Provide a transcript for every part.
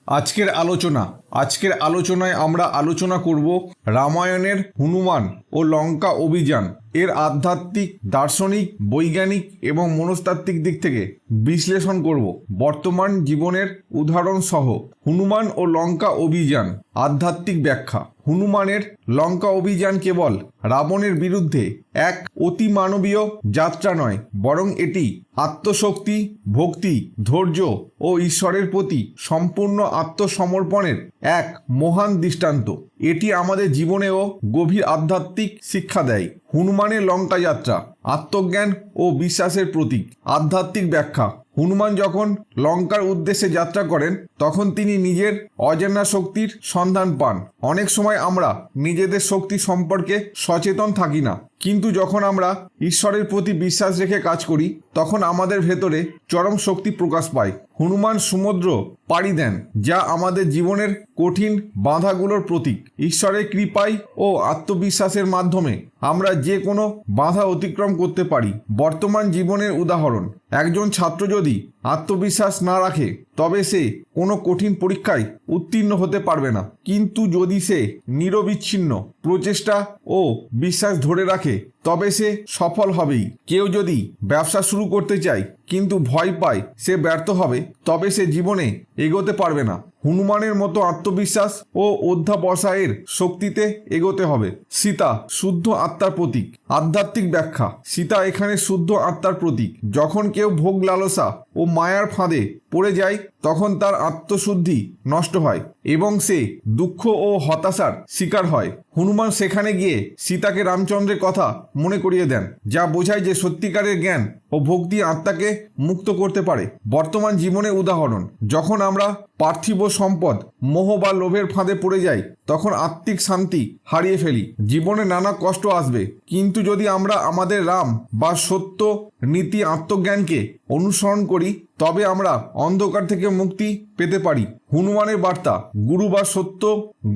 আজকের আলোচনায় আমরা আলোচনা করব রামায়ণের হনুমান ও লঙ্কা অভিযান এর আধ্যাত্মিক, দার্শনিক, বৈজ্ঞানিক এবং মনস্তাত্ত্বিক দিক থেকে বিশ্লেষণ করব। বর্তমান জীবনের উদাহরণ সহ হনুমান ও লঙ্কা অভিযান আধ্যাত্মিক ব্যাখ্যা। হনুমানের লঙ্কা অভিযান কেবল রাবণের বিরুদ্ধে এক অতিমানবীয় যাত্রা নয়, বরং এটি আত্মশক্তি, ভক্তি, ধৈর্য ও ঈশ্বরের প্রতি সম্পূর্ণ আত্মসমর্পণের এক মহান দৃষ্টান্ত। এটি আমাদের জীবনেও গভীর আধ্যাত্মিক শিক্ষা দেয়। হনুমানের লঙ্কা যাত্রা আত্মজ্ঞান ও বিশ্বাসের প্রতীক। আধ্যাত্মিক ব্যাখ্যা। হনুমান যখন লঙ্কার উদ্দেশ্যে যাত্রা করেন তখন তিনি নিজের অজানা শক্তির সন্ধান পান। অনেক সময় আমরা নিজেদের শক্তি সম্পর্কে সচেতন থাকি না, কিন্তু যখন আমরা ঈশ্বরের প্রতি বিশ্বাস রেখে কাজ করি তখন আমাদের ভেতরে চরম শক্তি প্রকাশ পায়। হনুমান সমুদ্র পাড়ি দেন, যা আমাদের জীবনের কঠিন বাধাগুলোর প্রতীক। ঈশ্বরের কৃপায় ও আত্মবিশ্বাসের মাধ্যমে আমরা যে কোনো বাধা অতিক্রম করতে পারি। বর্তমান জীবনের উদাহরণ। একজন ছাত্র যদি আত্মবিশ্বাস না রাখে তবে সে কোনো কঠিন পরীক্ষায় উত্তীর্ণ হতে পারবে না, কিন্তু যদি সে নিরবিচ্ছিন্ন প্রচেষ্টা ও বিশ্বাস ধরে রাখে তবে সে সফল হবেই। কেউ যদি ব্যবসা শুরু করতে চায় কিন্তু ভয় পায় সে ব্যর্থ হবে, তবে সে জীবনে এগোতে পারবে না। হনুমানের মতো আত্মবিশ্বাস ও অধ্যাবসায়ের শক্তিতে এগোতে হবে। সীতা শুদ্ধ আত্মার প্রতীক। আধ্যাত্মিক ব্যাখ্যা। সীতা এখানে শুদ্ধ আত্মার প্রতীক। যখন কেউ ভোগ লালসা ও মায়ার ফাঁদে পড়ে যায় তখন তার আত্মশুদ্ধি নষ্ট হয় এবং সে দুঃখ ও হতাশার শিকার হয়। হনুমান সেখানে গিয়ে সীতাকে রামচন্দ্রের কথা মনে করিয়ে দেন, যা বোঝায় যে সত্যিকারের জ্ঞান ও ভক্তি আত্মাকে মুক্ত করতে পারে। বর্তমান জীবনে উদাহরণ। যখন আমরা পার্থিব সম্পদ, মোহ বা লোভের ফাঁদে পড়ে যাই তখন আত্মিক শান্তি হারিয়ে ফেলি। জীবনে নানা কষ্ট আসবে, কিন্তু যদি আমরা আমাদের রাম বা সত্য নীতি আত্মজ্ঞানকে অনুসরণ করি তবে আমরা অন্ধকার থেকে মুক্তি পেতে পারি। হনুমানের বার্তা। গুরু বা সত্য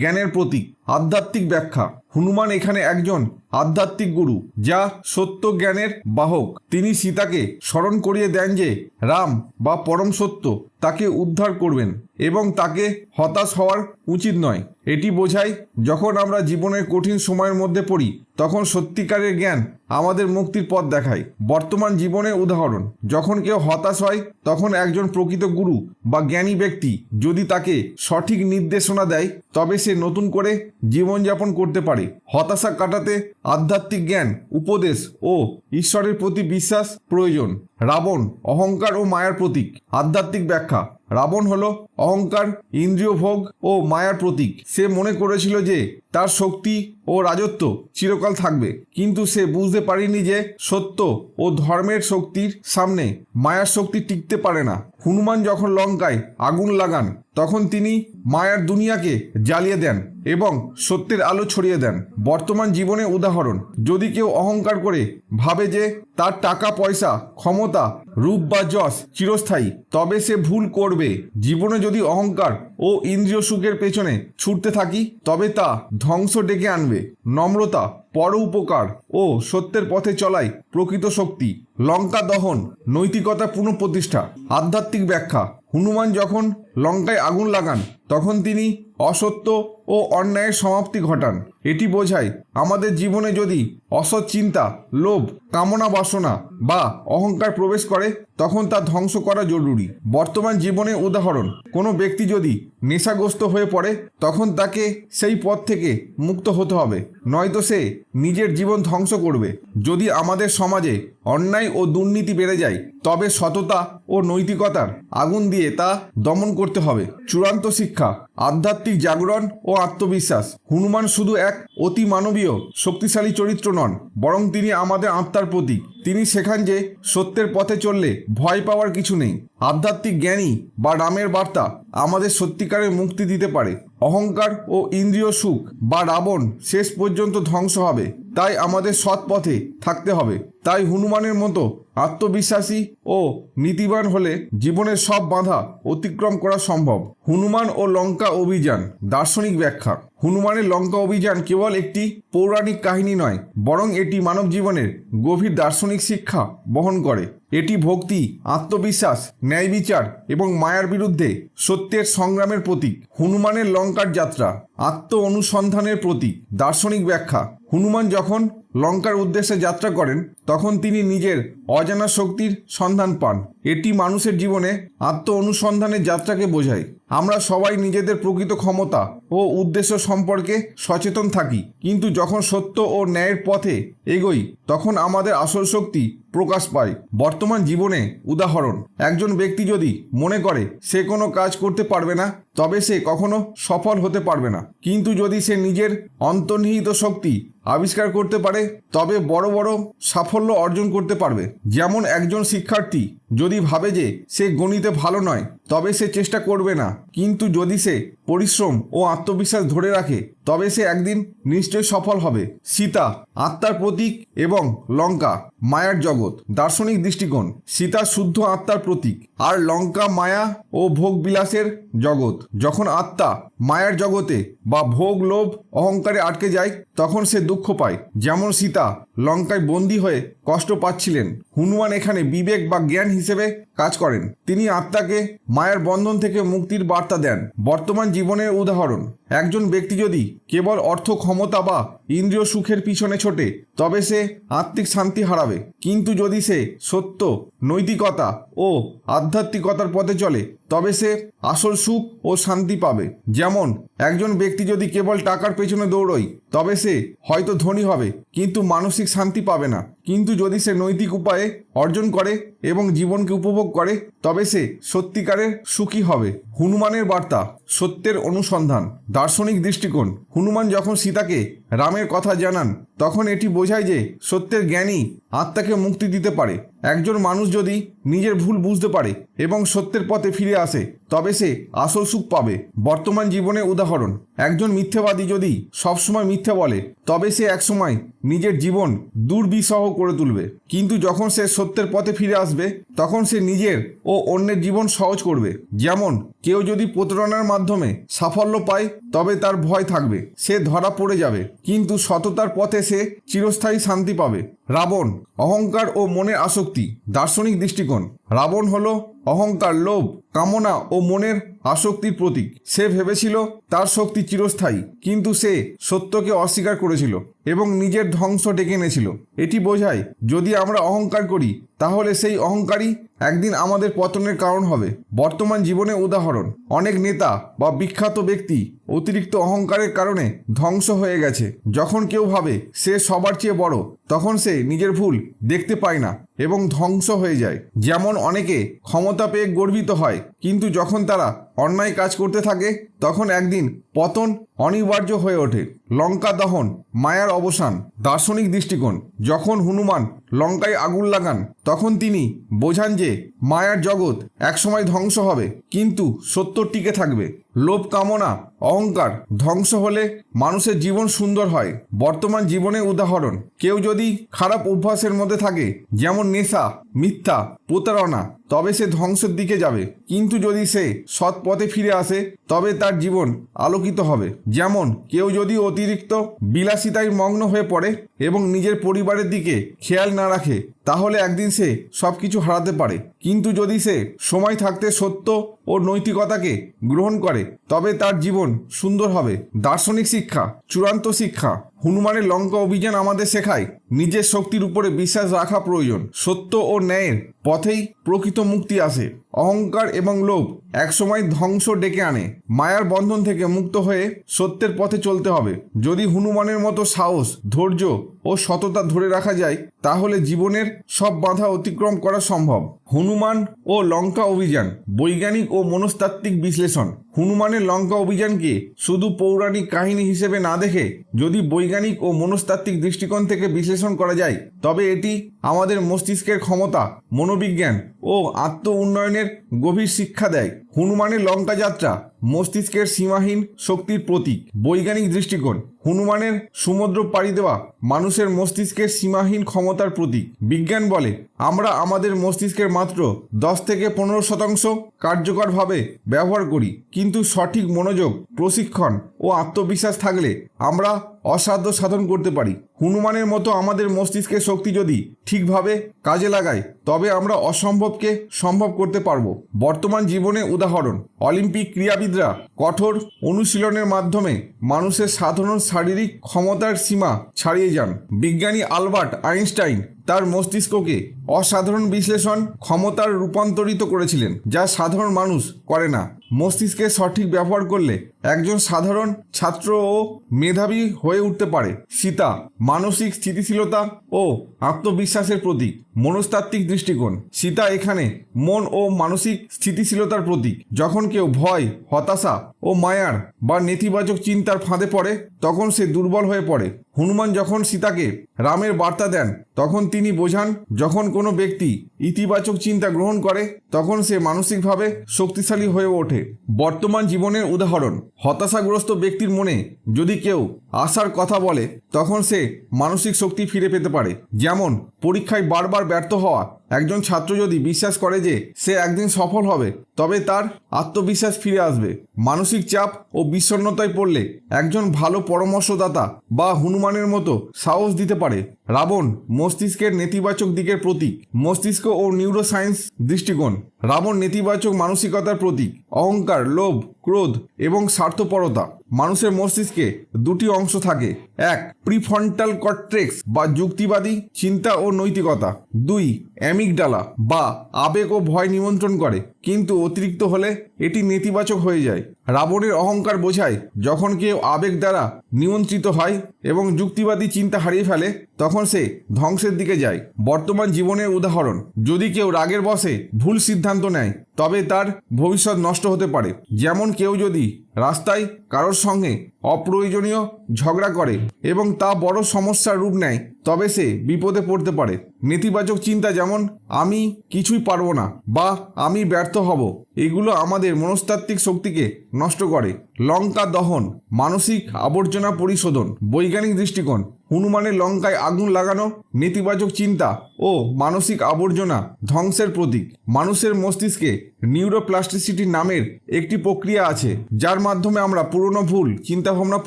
জ্ঞানের প্রতীক। আধ্যাত্মিক ব্যাখ্যা। হনুমান এখানে একজন আধ্যাত্মিক গুরু, যা সত্য জ্ঞানের বাহক। তিনি সীতাকে স্মরণ করিয়ে দেন যে রাম বা পরম সত্য তাকে উদ্ধার করবেন এবং তাকে হতাশ হওয়ার উচিত নয়। এটি বোঝায় যখন আমরা জীবনের কঠিন সময়ের মধ্যে পড়ি তখন সত্যিকারের জ্ঞান আমাদের মুক্তির পথ দেখায়। বর্তমান জীবনের উদাহরণ। যখন কেউ হতাশ হয় তখন একজন প্রকৃত গুরু বা জ্ঞানী ব্যক্তি যদি তাকে সঠিক নির্দেশনা দেয় তবে সে নতুন করে জীবনযাপন করতে পারে। হতাশা কাটাতে আধ্যাত্মিক জ্ঞান, উপদেশ ও ঈশ্বরের প্রতি বিশ্বাস প্রয়োজন। রাবণ অহংকার ও মায়ার প্রতীক। আধ্যাত্মিক ব্যাখ্যা। রাবণ হলো অহংকার, ইন্দ্রিয় ভোগ ও মায়ার প্রতীক। সে মনে করেছিল যে তার শক্তি ও রাজত্ব চিরকাল থাকবে, কিন্তু সে বুঝতে পারেনি যে সত্য ও ধর্মের শক্তির সামনে মায়ার শক্তি টিকতে পারে না। হনুমান যখন লঙ্কায় আগুন লাগান তখন তিনি মায়ার দুনিয়াকে জ্বালিয়ে দেন এবং সত্যের আলো ছড়িয়ে দেন। বর্তমান জীবনে উদাহরণ। যদি কেউ অহংকার করে ভাবে যে তার টাকা পয়সা, ক্ষমতা, রূপ বা যশ চিরস্থায়ী তবে সে ভুল করবে। জীবনে যদি অহংকার ও ইন্দ্রিয় সুখের পেছনে ছুটতে থাকি তবে তা ধ্বংস ডেকে আনবে। নম্রতা, পর উপকার ও সত্যের পথে চলাই প্রকৃত শক্তি। লঙ্কা দহন, নৈতিকতা পুনঃপ্রতিষ্ঠা। আধ্যাত্মিক ব্যাখ্যা। হনুমান যখন লঙ্কায় আগুন লাগান তখন তিনি অসত্য ও অন্যায়ের সমাপ্তি ঘটান। এটি বোঝায় আমাদের জীবনে যদি অসৎ চিন্তা, লোভ, কামনা বাসনা বা অহংকার প্রবেশ করে তখন তা ধ্বংস করা জরুরি। বর্তমান জীবনে উদাহরণ। কোনো ব্যক্তি যদি নেশাগ্রস্ত হয়ে পড়ে তখন তাকে সেই পথ থেকে মুক্ত হতে হবে, নয়তো সে নিজের জীবন ধ্বংস করবে। যদি আমাদের সমাজে অন্যায় ও দুর্নীতি বেড়ে যায় তবে সততা ও নৈতিকতার আগুন দিয়ে তা দমন করতে হবে। চূড়ান্ত শিক্ষা। আধ্যাত্মিক জাগরণ ও আত্মবিশ্বাস। হনুমান শুধু এক অতি মানবীয় শক্তিশালী চরিত্র নন, বরং তিনি আমাদের আত্মার প্রতীক। তিনি শেখান যে সত্যের পথে চললে ভয় পাওয়ার কিছু নেই। আধ্যাত্মিক জ্ঞানী বা রামের বার্তা আমাদের সত্যিকারের মুক্তি দিতে পারে। অহংকার ও ইন্দ্রিয় সুখ বা রাবণ শেষ পর্যন্ত ধ্বংস হবে, তাই আমাদের সৎ পথে থাকতে হবে। তাই হনুমানের মতো আত্মবিশ্বাসী ও নীতিবান হলে জীবনের সব বাধা অতিক্রম করা সম্ভব। হনুমান ও লঙ্কা অভিযান দার্শনিক ব্যাখ্যা। হনুমানের লঙ্কা অভিযান কেবল একটি পৌরাণিক কাহিনী নয়, বরং এটি মানব জীবনের গভীর দার্শনিক শিক্ষা বহন করে। এটি ভক্তি, আত্মবিশ্বাস, ন্যায় বিচার এবং মায়ার বিরুদ্ধে সত্যের সংগ্রামের প্রতীক। হনুমানের লঙ্কার যাত্রা আত্ম অনুসন্ধানের প্রতীক। দার্শনিক ব্যাখ্যা। হনুমান যখন লঙ্কার উদ্দেশ্যে যাত্রা করেন তখন তিনি নিজের অজানা শক্তির সন্ধান পান। এটি মানুষের জীবনে আত্ম অনুসন্ধানের যাত্রাকে বোঝায়। আমরা সবাই নিজেদের প্রকৃত ক্ষমতা ও উদ্দেশ্য সম্পর্কে সচেতন থাকি, কিন্তু যখন সত্য ও ন্যায়ের পথে এগোই তখন আমাদের আসল শক্তি প্রকাশ পায়। বর্তমান জীবনে উদাহরণ: একজন ব্যক্তি যদি মনে করে সে কোনো কাজ করতে পারবে না, তবে সে কখনো সফল হতে পারবে না। কিন্তু যদি সে নিজের অন্তর্নিহিত শক্তি আবিষ্কার করতে পারে তবে বড় বড় সাফল্য অর্জন করতে পারবে। যেমন একজন শিক্ষার্থী যদি ভাবে যে সে গণিতে ভালো নয় তবে সে চেষ্টা করবে না, কিন্তু যদি সে পরিশ্রম ও আত্মবিশ্বাস ধরে রাখে তবে সে একদিন নিশ্চয়ই সফল হবে। সীতা আত্মার প্রতীক এবং লঙ্কা মায়ার জগৎ। দার্শনিক দৃষ্টিকোণ: সীতা শুদ্ধ আত্মার প্রতীক আর লঙ্কা মায়া ও ভোগ বিলাসের জগৎ। যখন আত্মা মায়ার জগতে বা ভোগ, লোভ, অহংকারে আটকে যায় তখন সে দুঃখ পায়। যেমন সীতা লঙ্কায় বন্দী হয়ে কষ্ট পাচ্ছিলেন। হনুমান এখানে বিবেক বা জ্ঞান হিসেবে কাজ করেন। তিনি আত্মাকে মায়ার বন্ধন থেকে মুক্তির বার্তা দেন। বর্তমান জীবনের উদাহরণ: একজন ব্যক্তি যদি কেবল অর্থ, ক্ষমতা বা ইন্দ্রিয় সুখের পিছনে ছোটে তবে সে আত্মিক শান্তি হারাবে। কিন্তু যদি সে সত্য, নৈতিকতা ও আধ্যাত্মিকতার পথে চলে তবে সে আসল সুখ ও শান্তি পাবে। যেমন একজন ব্যক্তি যদি কেবল টাকার পেছনে দৌড়য় তবে সে হয়তো ধনী হবে কিন্তু মানসিক শান্তি পাবে না। কিন্তু যদি সে নৈতিক উপায়ে অর্জন করে এবং জীবনকে উপভোগ করে তবে সে সত্যিকারের সুখী হবে। হনুমানের বার্তা সত্যের অনুসন্ধান। দার্শনিক দৃষ্টিকোণ: হনুমান যখন সীতাকে রামের কথা জানান তখন এটি বোঝায় যে সত্যের জ্ঞানই আত্মাকে মুক্তি দিতে পারে। একজন মানুষ যদি নিজের ভুল বুঝতে পারে এবং সত্যের পথে ফিরে আসে তবে সে আসল সুখ পাবে। বর্তমান জীবনে উদাহরণ: একজন মিথ্যাবাদী যদি সবসময় মিথ্যা বলে তবে সে একসময় নিজের জীবন দুর্বিষহ করে তুলবে। কিন্তু যখন সে সত্যের পথে ফিরে আসবে তখন সে নিজের ও অন্যের জীবন সহজ করবে। যেমন কেউ যদি প্রতারণার মাধ্যমে সাফল্য পায় তবে তার ভয় থাকবে, সে ধরা পড়ে যাবে, কিন্তু সততার পথে সে চিরস্থায়ী শান্তি পাবে। রাবণ অহংকার ও মনের আসক্তি। দার্শনিক দৃষ্টিকোণ: রাবণ হলো অহংকার, লোভ, কামনা ও মনের আসক্তির প্রতীক। সে ভেবেছিল তার শক্তি চিরস্থায়ী, কিন্তু সে সত্যকে অস্বীকার করেছিল এবং নিজের ধ্বংস ডেকে এনেছিল। এটি বোঝায় যদি আমরা অহংকার করি তাহলে সেই অহংকারই একদিন আমাদের পতনের কারণ হবে। বর্তমান জীবনে উদাহরণ: অনেক নেতা বা বিখ্যাত ব্যক্তি অতিরিক্ত অহংকারের কারণে ধ্বংস হয়ে গেছে। যখন কেউ ভাবে সে সবার চেয়ে বড় তখন সে নিজের ভুল দেখতে পায় না এবং ধ্বংস হয়ে যায়। যেমন অনেকে ক্ষমতা পেয়ে গর্বিত হয়, কিন্তু যখন তারা অন্যায় কাজ করতে থাকে তখন একদিন পতন অনিবার্য হয়ে ওঠে। লঙ্কা দহন মায়ার অবসান। দার্শনিক দৃষ্টিকোণ: যখন হনুমান লঙ্কায় আগুন লাগান তখন তিনি বোঝান যে মায়ার জগৎ একসময় ধ্বংস হবে কিন্তু সত্য টিকে থাকবে। লোভ, কামনা, অহংকার ধ্বংস হলে মানুষের জীবন সুন্দর হয়। বর্তমান জীবনে উদাহরণ: কেউ যদি খারাপ অভ্যাসের মধ্যে থাকে যেমন নেশা, মিথ্যা, প্রতারণা তবে সে ধ্বংসের দিকে যাবে। কিন্তু যদি সে সৎ পথে ফিরে আসে তবে তার জীবন আলোকিত হবে। যেমন কেউ যদি অতিরিক্ত বিলাসিতায় মগ্ন হয়ে পড়ে এবং নিজের পরিবারের দিকে খেয়াল না রাখে তাহলে একদিন সে সবকিছু হারাতে পারে। কিন্তু যদি সে সময় থাকতে সত্য ও নৈতিকতাকে গ্রহণ করে তবে তার জীবন সুন্দর হবে। দার্শনিক শিক্ষা। চূড়ান্ত শিক্ষা: হনুমানের লঙ্কা অভিযান আমাদের শেখায় নিজের শক্তির উপরে বিশ্বাস রাখা প্রয়োজন। সত্য ও ন্যায়ের পথেই প্রকৃত মুক্তি আসে। অহংকার এবং লোভ একসময় ধ্বংস ডেকে আনে। মায়ার বন্ধন থেকে মুক্ত হয়ে সত্যের পথে চলতে হবে। যদি হনুমানের মতো সাহস, ধৈর্য ও সততা ধরে রাখা যায় তাহলে জীবনের সব বাধা অতিক্রম করা সম্ভব। হনুমান ও লঙ্কা অভিযান বৈজ্ঞানিক ও মনস্তাত্ত্বিক বিশ্লেষণ। হনুমানের লঙ্কা অভিযানকে শুধু পৌরাণিক কাহিনী হিসেবে না দেখে যদি বৈজ্ঞানিক ও মনস্তাত্ত্বিক দৃষ্টিকোণ থেকে বিশ্লেষণ করা যায় তবে এটি আমাদের মস্তিষ্কের ক্ষমতা, মনোবিজ্ঞান ও আত্ম উন্নয়নের গভীর শিক্ষা দেয়। হনুমানের লঙ্কা যাত্রা মস্তিষ্কের সীমাহীন শক্তির প্রতীক। বৈজ্ঞানিক দৃষ্টিকোণ, হনুমানের সমুদ্র পাড়ি দেওয়া মানুষের মস্তিষ্কের সীমাহীন ক্ষমতার প্রতীক। বিজ্ঞান বলে আমরা আমাদের মস্তিষ্কের মাত্র 10 থেকে 15% কার্যকরভাবে ব্যবহার করি, কিন্তু সঠিক মনোযোগ, প্রশিক্ষণ ও আত্মবিশ্বাস থাকলে আমরা অসাধ্য সাধন করতে পারি। হনুমানের মতো আমাদের মস্তিষ্কের শক্তি যদি ঠিকভাবে কাজে লাগাই তবে আমরা অসম্ভবকে সম্ভব করতে পারবো। বর্তমান জীবনে উদাহরণ, অলিম্পিক ক্রীড়াবিদরা কঠোর অনুশীলনের মাধ্যমে মানুষের সাধারণ শারীরিক ক্ষমতার সীমা ছাড়িয়ে যান। বিজ্ঞানী আলবার্ট আইনস্টাইন তার মস্তিষ্ককে অসাধারণ বিশ্লেষণ ক্ষমতার রূপান্তরিত করেছিলেন, যা সাধারণ মানুষ করে না। মস্তিষ্কের সঠিক ব্যবহার করলে একজন সাধারণ ছাত্র ও মেধাবী হয়ে উঠতে পারে। সীতা মানসিক স্থিতিশীলতা ও আত্মবিশ্বাসের প্রতীক। মনস্তাত্ত্বিক দৃষ্টিকোণ, সীতা এখানে মন ও মানসিক স্থিতিশীলতার প্রতীক। যখন কেউ ভয়, হতাশা ও মায়ার বা নেতিবাচক চিন্তার ফাঁদে পড়ে তখন সে দুর্বল হয়ে পড়ে। হনুমান যখন সীতাকে রামের বার্তা দেন তখন তিনি বোঝান যখন কোনো ব্যক্তি ইতিবাচক চিন্তা গ্রহণ করে তখন সে মানসিকভাবে শক্তিশালী হয়ে ওঠে। বর্তমান জীবনের উদাহরণ, হতাশাগ্রস্ত ব্যক্তির মনে যদি কেউ আশার কথা বলে তখন সে মানসিক শক্তি ফিরে পেতে পারে। যেমন পরীক্ষায় বারবার ব্যর্থ হওয়া একজন ছাত্র যদি বিশ্বাস করে যে সে একদিন সফল হবে তবে তার আত্মবিশ্বাস ফিরে আসবে। মানসিক চাপ ও বিষণ্ণতায় পড়লে একজন ভালো পরামর্শদাতা বা হনুমানের মতো সাহস দিতে পারে। রাবণ মস্তিষ্কের নেতিবাচক দিকের প্রতীক। মস্তিষ্ক ও নিউরোসায়েন্স দৃষ্টিকোণ, রাবণ নেতিবাচক মানসিকতার প্রতীক। অহংকার, লোভ, ক্রোধ এবং স্বার্থপরতা। মানুষের মস্তিষ্কে দুটি অংশ থাকে, এক প্রিফ্রন্টাল কর্টেক্স বা যুক্তিবাদী চিন্তা ও নৈতিকতা, দুই অ্যামিগডালা বা আবেগ ও ভয় নিয়ন্ত্রণ করে, কিন্তু অতিরিক্ত হলে এটি নেতিবাচক হয়ে যায়। রাবণের অহংকার বোঝায় যখন কেউ আবেগ দ্বারা নিয়ন্ত্রিত হয় এবং যুক্তিবাদী চিন্তা হারিয়ে ফেলে তখন সে ধ্বংসের দিকে যায়। বর্তমান জীবনের উদাহরণ, যদি কেউ রাগের বশে ভুল সিদ্ধান্ত নেয় তবে তার ভবিষ্যৎ নষ্ট হতে পারে। যেমন কেউ যদি রাস্তায় কারোর সঙ্গে অপ্রয়োজনীয় ঝগড়া করে এবং তা বড় সমস্যার রূপ নেয় তবে সে বিপদে পড়তে পারে। নেতিবাচক চিন্তা যেমন আমি কিছুই পারবো না বা আমি ব্যর্থ হব, এগুলো আমাদের মনস্তাত্ত্বিক শক্তিকে নষ্ট করে। লঙ্কা দহন, মানসিক আবর্জনা পরিশোধন। বৈজ্ঞানিক দৃষ্টিকোণ, হনুমানের লঙ্কায় আগুন লাগানো নেতিবাচক চিন্তা ও মানসিক আবর্জনা ধ্বংসের প্রতীক। মানুষের মস্তিষ্কে নিউরোপ্লাস্টিসিটি নামের একটি প্রক্রিয়া আছে যার মাধ্যমে আমরা পুরনো ভুল চিন্তাভাবনা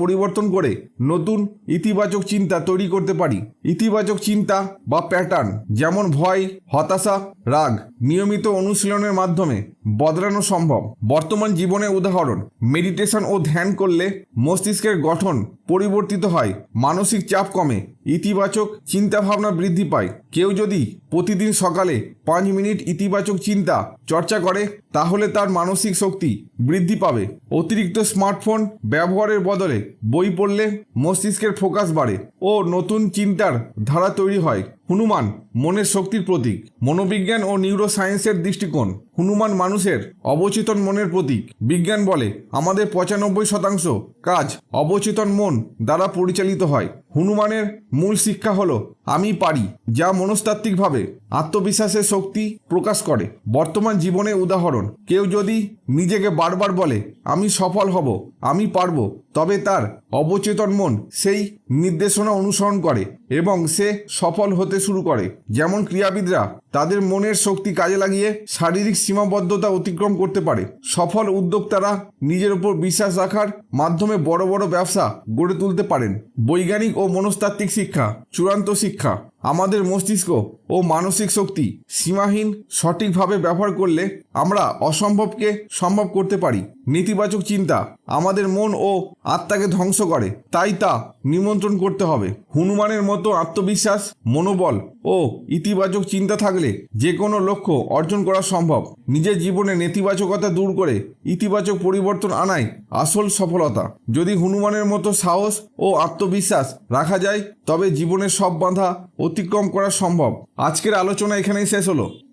পরিবর্তন করে নতুন ইতিবাচক চিন্তা তৈরি করতে পারি। ইতিবাচক চিন্তা বা প্যাটার্ন যেমন ভয়, হতাশা, রাগ নিয়মিত অনুশীলনের মাধ্যমে বদলানো সম্ভব। বর্তমান জীবনের উদাহরণ, মেডিটেশন ও ধ্যান করলে মস্তিষ্কের গঠন পরিবর্তিত হয়, মানসিক চাপ কমে, ইতিবাচক চিন্তাভাবনা বৃদ্ধি পায়। কেউ যদি প্রতিদিন সকালে 5 মিনিট ইতিবাচক চিন্তা চর্চা করে তাহলে তার মানসিক শক্তি বৃদ্ধি পাবে। অতিরিক্ত স্মার্টফোন ব্যবহারের বদলে বই পড়লে মস্তিষ্কের ফোকাস বাড়ে ও নতুন চিন্তার ধারা তৈরি হয়। হনুমান মনের শক্তির প্রতীক। মনোবিজ্ঞান ও নিউরোসায়েন্সের দৃষ্টিকোণ, হনুমান মানুষের অবচেতন মনের প্রতীক। বিজ্ঞান বলে আমাদের 95% কাজ অবচেতন মন দ্বারা পরিচালিত হয়। হনুমানের মূল শিক্ষা হলো আমি পারি, যা মনস্তাত্ত্বিকভাবে আত্মবিশ্বাসের শক্তি প্রকাশ করে। বর্তমান জীবনে উদাহরণ, কেউ যদি নিজেকে বারবার বলে আমি সফল হব, আমি পারবো, তবে তার অবচেতন মন সেই নির্দেশনা অনুসরণ করে এবং সে সফল হতে শুরু করে। যেমন ক্রীড়াবিদরা তাদের মনের শক্তি কাজে লাগিয়ে শারীরিক সীমাবদ্ধতা অতিক্রম করতে পারে। সফল উদ্যোক্তারা নিজের উপর বিশ্বাস রাখার মাধ্যমে বড় বড় ব্যবসা গড়ে তুলতে পারেন। বৈজ্ঞানিক ও মনস্তাত্ত্বিক শিক্ষা, চূড়ান্ত শিক্ষা, আমাদের মস্তিষ্ক ও মানসিক শক্তি সীমাহীন সঠিকভাবে ব্যবহার করলে আমরা অসম্ভবকে সম্ভব করতে পারি। নেতিবাচক চিন্তা আমাদের মন ও আত্মাকে ধ্বংস করে, তাই তা নিমন্ত্রণ করতে হবে। হনুমানের মতো আত্মবিশ্বাস, মনোবল ও ইতিবাচক চিন্তা থাকলে যে কোনো লক্ষ্য অর্জন করা সম্ভব। নিজের জীবনে নেতিবাচকতা দূর করে ইতিবাচক পরিবর্তন আনাই আসল সফলতা। যদি হনুমানের মতো সাহস ও আত্মবিশ্বাস রাখা যায় তবে জীবনের সব বাধা অতিক্রম করা সম্ভব। আজকের আলোচনা এখানেই শেষ হলো।